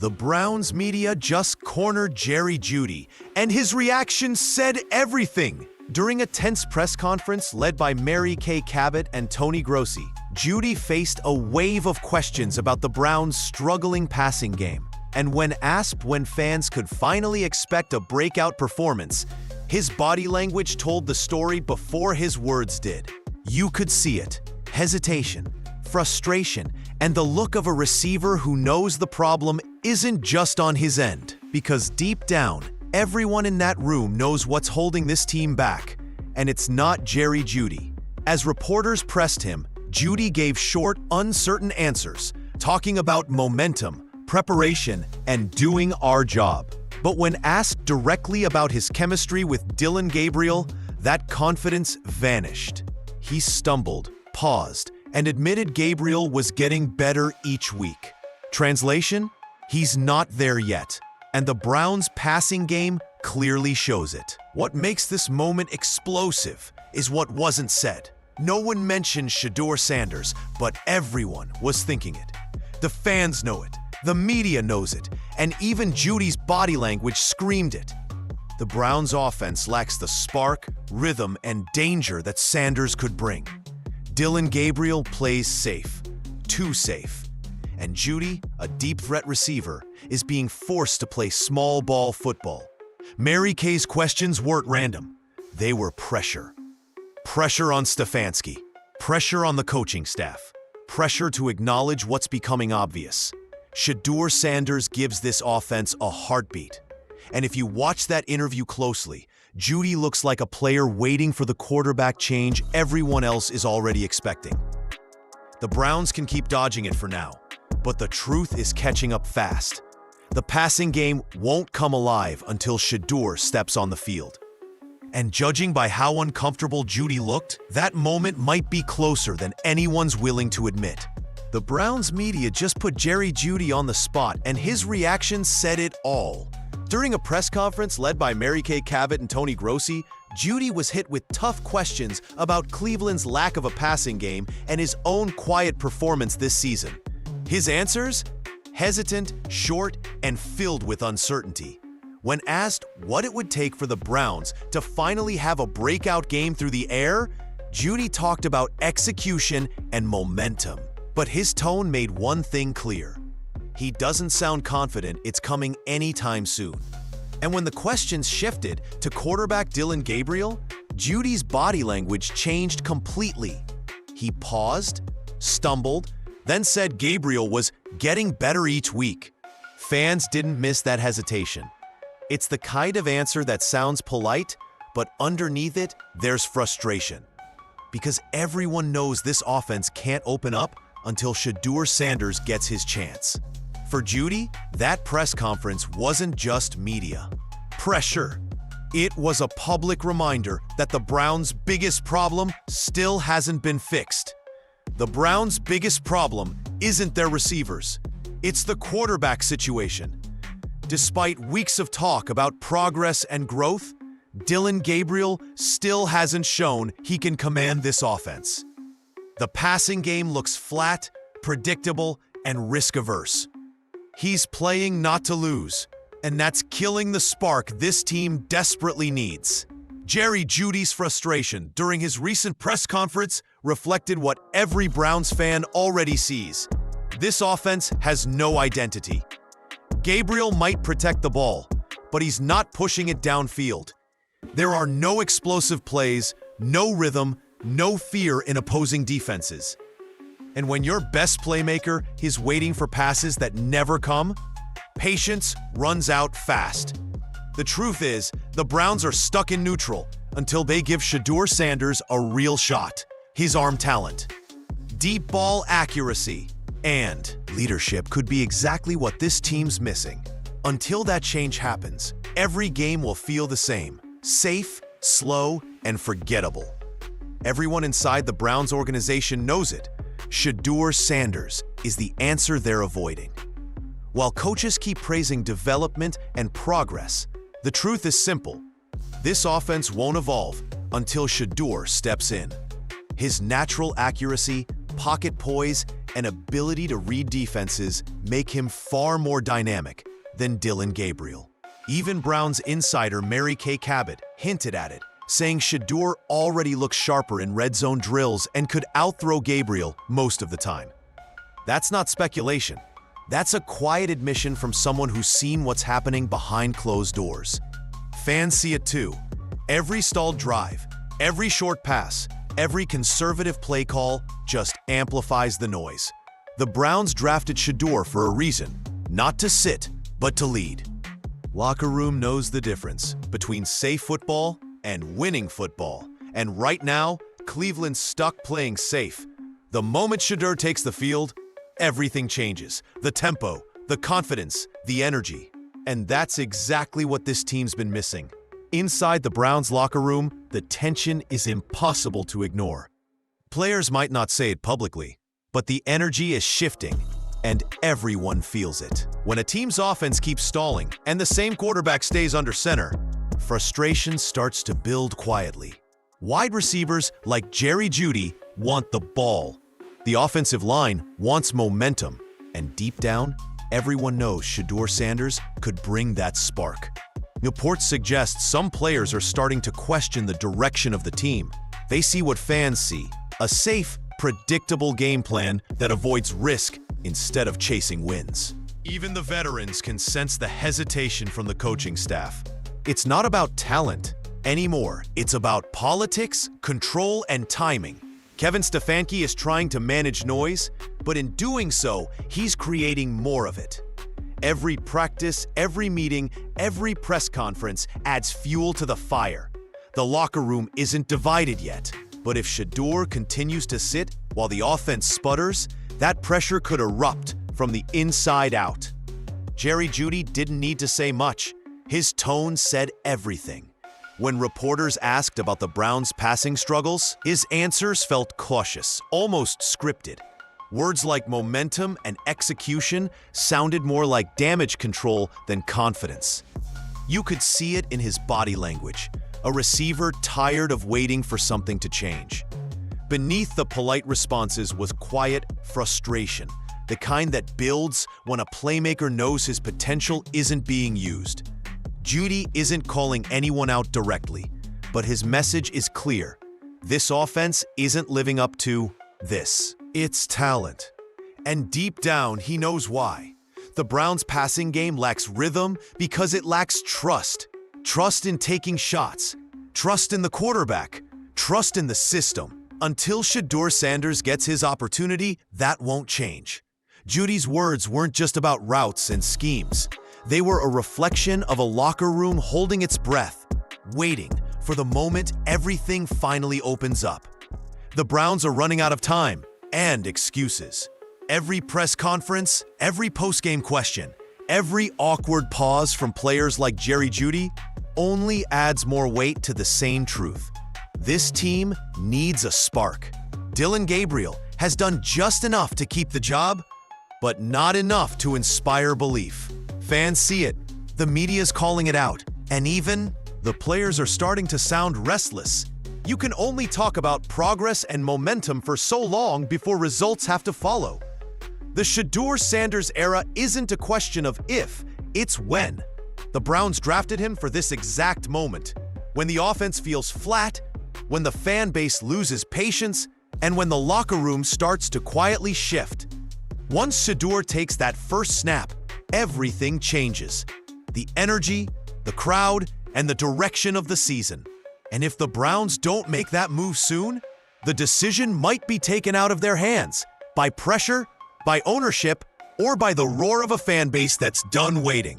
The Browns media just cornered Jerry Jeudy, and his reaction said everything. During a tense press conference led by Mary Kay Cabot and Tony Grossi, Judy faced a wave of questions about the Browns' struggling passing game. And when asked when fans could finally expect a breakout performance, his body language told the story before his words did. You could see it: hesitation, frustration, and the look of a receiver who knows the problem isn't just on his end. Because deep down, everyone in that room knows what's holding this team back, and it's not Jerry Jeudy. As reporters pressed him, Judy gave short, uncertain answers, talking about momentum, preparation, and doing our job. But when asked directly about his chemistry with Dillon Gabriel, that confidence vanished. He stumbled, paused, and admitted Gabriel was getting better each week. Translation? He's not there yet, and the Browns' passing game clearly shows it. What makes this moment explosive is what wasn't said. No one mentioned Shedeur Sanders, but everyone was thinking it. The fans know it, the media knows it, and even Judy's body language screamed it. The Browns' offense lacks the spark, rhythm, and danger that Sanders could bring. Dillon Gabriel plays safe, too safe. And Judy, a deep threat receiver, is being forced to play small ball football. Mary Kay's questions weren't random. They were pressure. Pressure on Stefanski. Pressure on the coaching staff. Pressure to acknowledge what's becoming obvious. Shedeur Sanders gives this offense a heartbeat. And if you watch that interview closely, Judy looks like a player waiting for the quarterback change everyone else is already expecting. The Browns can keep dodging it for now, but the truth is catching up fast. The passing game won't come alive until Shedeur steps on the field. And judging by how uncomfortable Judy looked, that moment might be closer than anyone's willing to admit. The Browns media just put Jerry Jeudy on the spot, and his reaction said it all. During a press conference led by Mary Kay Cabot and Tony Grossi, Judy was hit with tough questions about Cleveland's lack of a passing game and his own quiet performance this season. His answers? Hesitant, short, and filled with uncertainty. When asked what it would take for the Browns to finally have a breakout game through the air, Judy talked about execution and momentum. But his tone made one thing clear. He doesn't sound confident it's coming anytime soon. And when the questions shifted to quarterback Dillon Gabriel, Judy's body language changed completely. He paused, stumbled, then said Gabriel was getting better each week. Fans didn't miss that hesitation. It's the kind of answer that sounds polite, but underneath it, there's frustration. Because everyone knows this offense can't open up until Shedeur Sanders gets his chance. For Judy, that press conference wasn't just media. Pressure. It was a public reminder that the Browns' biggest problem still hasn't been fixed. The Browns' biggest problem isn't their receivers. It's the quarterback situation. Despite weeks of talk about progress and growth, Dillon Gabriel still hasn't shown he can command this offense. The passing game looks flat, predictable, and risk-averse. He's playing not to lose, and that's killing the spark this team desperately needs. Jerry Jeudy's frustration during his recent press conference reflected what every Browns fan already sees. This offense has no identity. Gabriel might protect the ball, but he's not pushing it downfield. There are no explosive plays, no rhythm, no fear in opposing defenses. And when your best playmaker is waiting for passes that never come, patience runs out fast. The truth is, the Browns are stuck in neutral until they give Shedeur Sanders a real shot. His arm talent, deep ball accuracy, and leadership could be exactly what this team's missing. Until that change happens, every game will feel the same: safe, slow, and forgettable. Everyone inside the Browns organization knows it. Shedeur Sanders is the answer they're avoiding. While coaches keep praising development and progress, the truth is simple. This offense won't evolve until Shedeur steps in. His natural accuracy, pocket poise, and ability to read defenses make him far more dynamic than Dillon Gabriel. Even Browns insider Mary Kay Cabot hinted at it, saying Shedeur already looks sharper in red zone drills and could outthrow Gabriel most of the time. That's not speculation. That's a quiet admission from someone who's seen what's happening behind closed doors. Fans see it too. Every stalled drive, every short pass, every conservative play call just amplifies the noise. The Browns drafted Shedeur for a reason, not to sit, but to lead. Locker room knows the difference between safe football and winning football. And right now, Cleveland's stuck playing safe. The moment Shedeur takes the field, everything changes. The tempo, the confidence, the energy. And that's exactly what this team's been missing. Inside the Browns locker room, the tension is impossible to ignore. Players might not say it publicly, but the energy is shifting, and everyone feels it. When a team's offense keeps stalling and the same quarterback stays under center, frustration starts to build quietly. Wide receivers like Judy want the ball. The offensive line wants momentum, and deep down, everyone knows Shedeur Sanders could bring that spark. Reports suggest some players are starting to question the direction of the team. They see what fans see, a safe, predictable game plan that avoids risk instead of chasing wins. Even the veterans can sense the hesitation from the coaching staff. It's not about talent anymore. It's about politics, control, and timing. Kevin Stefanski is trying to manage noise, but in doing so, he's creating more of it. Every practice, every meeting, every press conference adds fuel to the fire. The locker room isn't divided yet, but if Shedeur continues to sit while the offense sputters, that pressure could erupt from the inside out. Judy didn't need to say much. His tone said everything. When reporters asked about the Browns' passing struggles, his answers felt cautious, almost scripted. Words like momentum and execution sounded more like damage control than confidence. You could see it in his body language, a receiver tired of waiting for something to change. Beneath the polite responses was quiet frustration, the kind that builds when a playmaker knows his potential isn't being used. Judy isn't calling anyone out directly, but his message is clear. This offense isn't living up to this. It's talent. And deep down, he knows why. The Browns' passing game lacks rhythm because it lacks trust. Trust in taking shots. Trust in the quarterback. Trust in the system. Until Shedeur Sanders gets his opportunity, that won't change. Judy's words weren't just about routes and schemes. They were a reflection of a locker room holding its breath, waiting for the moment everything finally opens up. The Browns are running out of time and excuses. Every press conference, every post-game question, every awkward pause from players like Judy only adds more weight to the same truth. This team needs a spark. Dillon Gabriel has done just enough to keep the job, but not enough to inspire belief. Fans see it, the media's calling it out, and even the players are starting to sound restless. You can only talk about progress and momentum for so long before results have to follow. The Shedeur Sanders era isn't a question of if, it's when. The Browns drafted him for this exact moment, when the offense feels flat, when the fan base loses patience, and when the locker room starts to quietly shift. Once Shedeur takes that first snap, everything changes. The energy, the crowd, and the direction of the season. And if the Browns don't make that move soon, the decision might be taken out of their hands by pressure, by ownership, or by the roar of a fan base that's done waiting.